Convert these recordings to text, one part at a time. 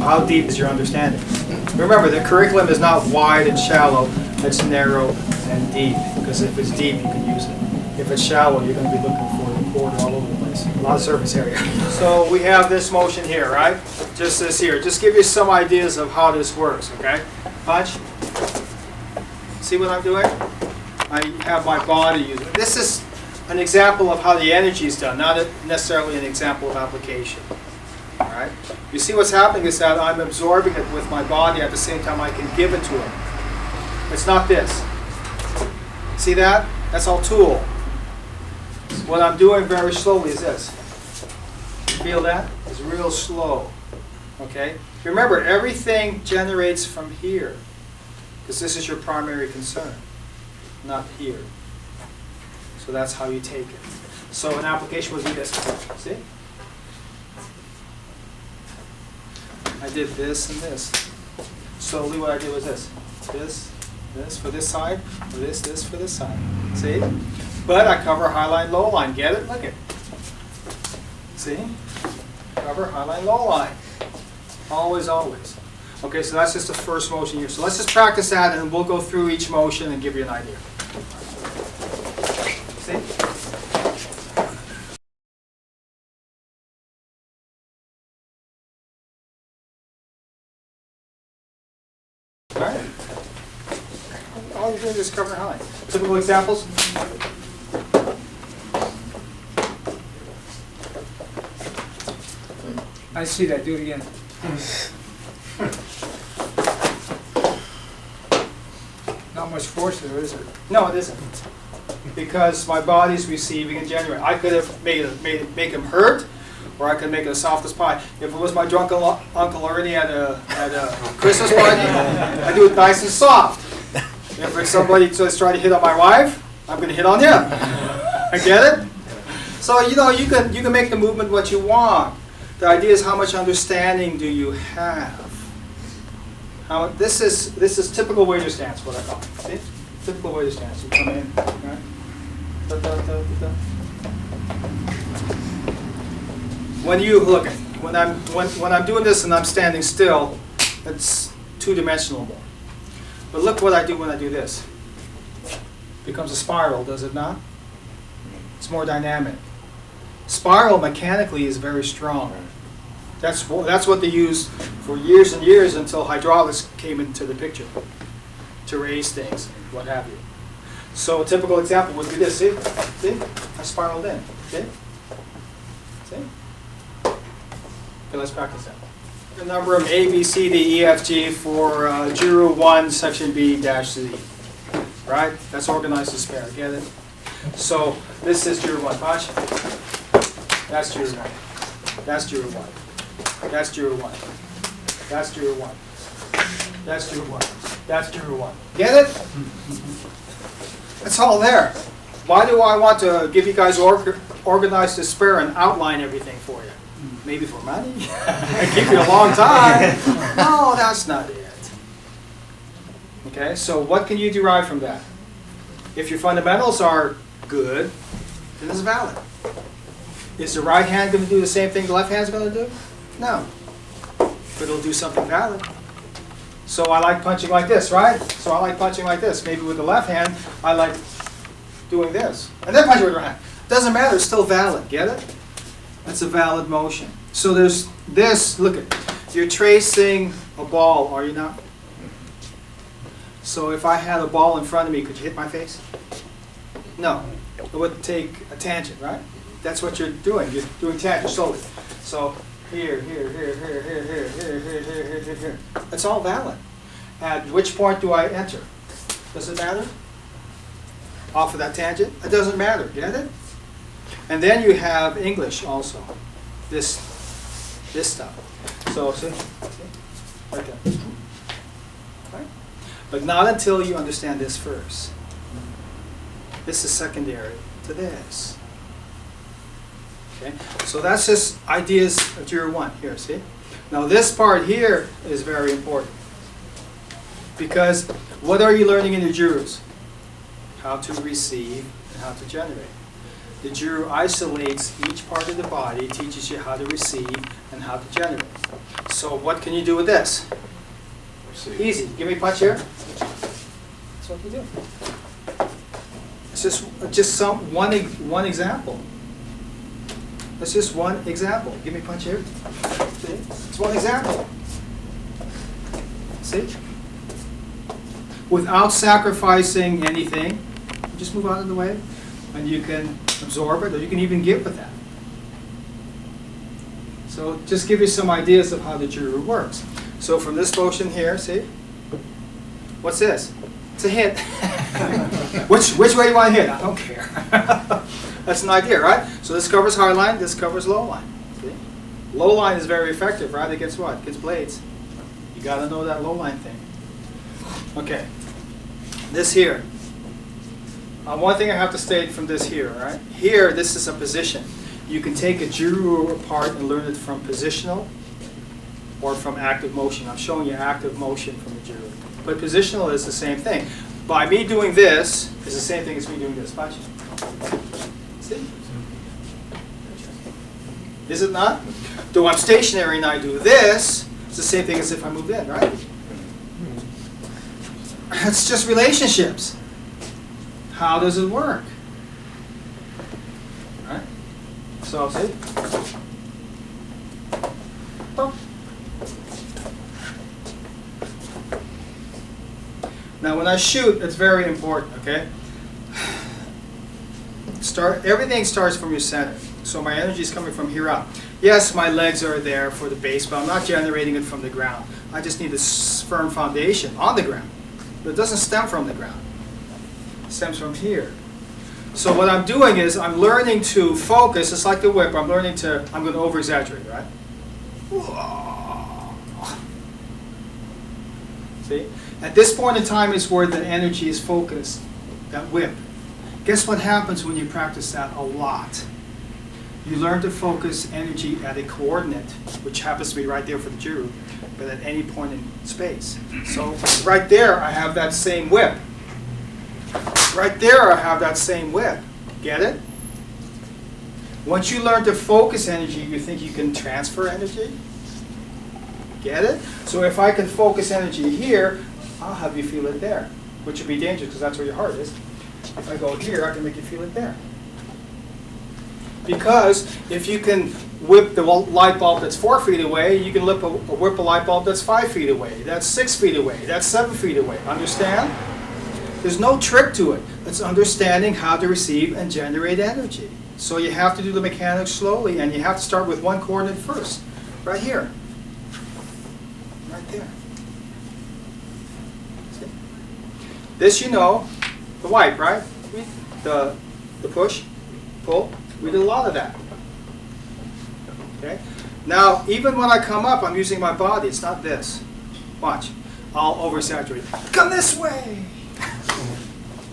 how deep is your understanding? Remember, the curriculum is not wide and shallow, it's narrow and deep. Because if it's deep, you can use it. If it's shallow, you're going to be looking for the border all over the place. A lot of surface area. So we have this motion here, right? Just this here. Just give you some ideas of how this works, okay? Punch. See what I'm doing? I have my body using it. This is an example of how the energy is done, not necessarily an example of application. All right? You see what's happening is that I'm absorbing it with my body at the same time I can give it to it. It's not this. See that? That's all tool. What I'm doing very slowly is this. Feel that? It's real slow. Okay? Remember, everything generates from here. Because this is your primary concern, not here. So that's how you take it. So an application would be this. See? I did this and this. Slowly what I did was this. This for this side, this for this side. See? But I cover high line, low line. Get it? Look it. See? Cover high line, low line. Always, always. Okay, so that's just the first motion here. So let's just practice that and we'll go through each motion and give you an idea. See? All right. All you're doing is covering high. Typical examples? I see that. Do it again. Not much force there, is it? No, it isn't. Because my body's receiving and generating. I could have make him hurt, or I could make it as soft as pie. If it was my drunk Uncle Ernie at a Christmas party, I do it nice and soft. If it's somebody just trying to hit on my wife, I'm going to hit on him. I get it? So you can make the movement what you want. The idea is how much understanding do you have? This is typical waiter stance, what I call it. See? Typical waiter stance. You come in, right? Da, da, da, da, da. When you look, when I'm doing this and I'm standing still, it's two-dimensional more. But look what I do when I do this. It becomes a spiral, does it not? It's more dynamic. Spiral mechanically is very strong. That's what they used for years and years until hydraulics came into the picture to raise things, what have you. So a typical example would be this. See? See? I spiraled in. See? See? Okay, let's practice that. The number of A, B, C, D, E, F, G for Juru 1, section B-Z. Right? That's organized as pair. Get it? So this is Juru 1. Watch. That's Juru 1. That's Juru 1. That's Juru 1. That's Juru 1. That's Juru 1. That's Juru 1. Get it? It's all there. Why do I want to give you guys organized despair and outline everything for you? Maybe for money? I keep you a long time. No, that's not it. Okay, so what can you derive from that? If your fundamentals are good, then it's valid. Is the right hand going to do the same thing the left hand's going to do? No. But it'll do something valid. So I like punching like this, right? So I like punching like this. Maybe with the left hand, I like doing this. And then punching with the right hand. Doesn't matter, it's still valid. Get it? That's a valid motion. So there's this, look at, you're tracing a ball, are you not? So if I had a ball in front of me, could you hit my face? No. It would take a tangent, right? That's what you're doing. You're doing tangent slowly. So here, here, here, here, here, here, here, here, here, here, here. It's all valid. At which point do I enter? Does it matter? Off of that tangent? It doesn't matter. Get it? And then you have English also. This stuff. So see? Right there. Right? But not until you understand this first. This is secondary to this. Okay? So that's just ideas of Juru 1 here, see? Now this part here is very important. Because what are you learning in your Jurus? How to receive and how to generate. The Juru isolates each part of the body, teaches you how to receive and how to generate. So what can you do with this? Easy. Give me a punch here. That's what you do. It's just one example. That's just one example. Give me a punch here. See? It's one example. See? Without sacrificing anything, you just move out of the way, and you can absorb it, or you can even give with that. So just give you some ideas of how the Juru works. So from this motion here, see? What's this? It's a hit. which way you want to hit? I don't care. That's an idea, right? So this covers high line, this covers low line. See? Low line is very effective, right? Against what? Against blades. You got to know that low line thing. Okay. This here. One thing I have to state from this here, right? Here, this is a position. You can take a Juru apart and learn it from positional or from active motion. I'm showing you active motion from the Juru. But positional is the same thing. By me doing this is the same thing as me doing this. Watch. See? Is it not? Though I'm stationary and I do this, it's the same thing as if I moved in, right? It's just relationships. How does it work? Right? So, see? Oh. Now, when I shoot, it's very important, okay? Everything starts from your center. So my energy is coming from here up. Yes, my legs are there for the base, but I'm not generating it from the ground. I just need a firm foundation on the ground. But it doesn't stem from the ground. It stems from here. So what I'm doing is I'm learning to focus. It's like the whip. I'm going to over-exaggerate, right? See? At this point in time is where the energy is focused, that whip. Guess what happens when you practice that a lot? You learn to focus energy at a coordinate, which happens to be right there for the Juru, but at any point in space. So right there, I have that same whip. Right there, I have that same whip. Get it? Once you learn to focus energy, you think you can transfer energy? Get it? So if I can focus energy here, I'll have you feel it there, which would be dangerous because that's where your heart is. If I go here, I can make you feel it there. Because if you can whip the light bulb that's 4 feet away, you can whip a light bulb that's 5 feet away, that's 6 feet away, that's 7 feet away. Understand? There's no trick to it. It's understanding how to receive and generate energy. So you have to do the mechanics slowly, and you have to start with one coordinate first. Right here. Right there. See? This you know, the wipe, right? The push, pull. We did a lot of that. Okay? Now, even when I come up, I'm using my body. It's not this. Watch. I'll over-saturate. Come this way!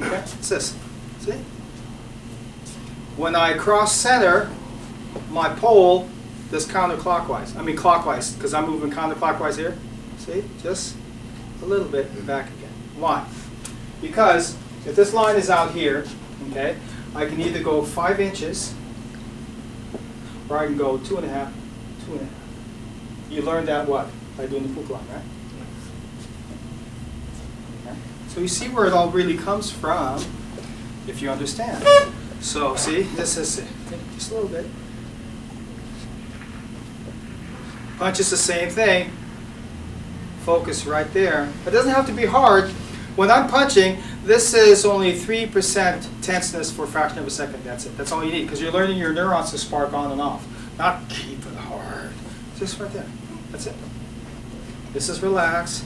Okay? It's this. See? When I cross center, my pole does counterclockwise. I mean clockwise, because I'm moving counterclockwise here. See? Just a little bit and back again. Why? Because if this line is out here, okay, I can either go 5 inches or I can go 2.5, 2.5. You learned that what? By doing the hook line, right? Okay. So you see where it all really comes from if you understand. So see, this is it. Just a little bit. Punch is the same thing. Focus right there. It doesn't have to be hard. When I'm punching, this is only 3% tenseness for a fraction of a second. That's it. That's all you need, because you're learning your neurons to spark on and off. Not keep it hard. Just right there. That's it. This is relax,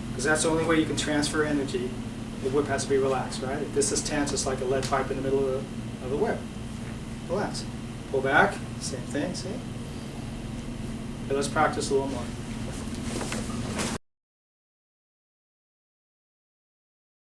because that's the only way you can transfer energy. The whip has to be relaxed, right? If this is tense, it's like a lead pipe in the middle of the whip. Relax. Pull back. Same thing, see? Okay, let's practice a little more.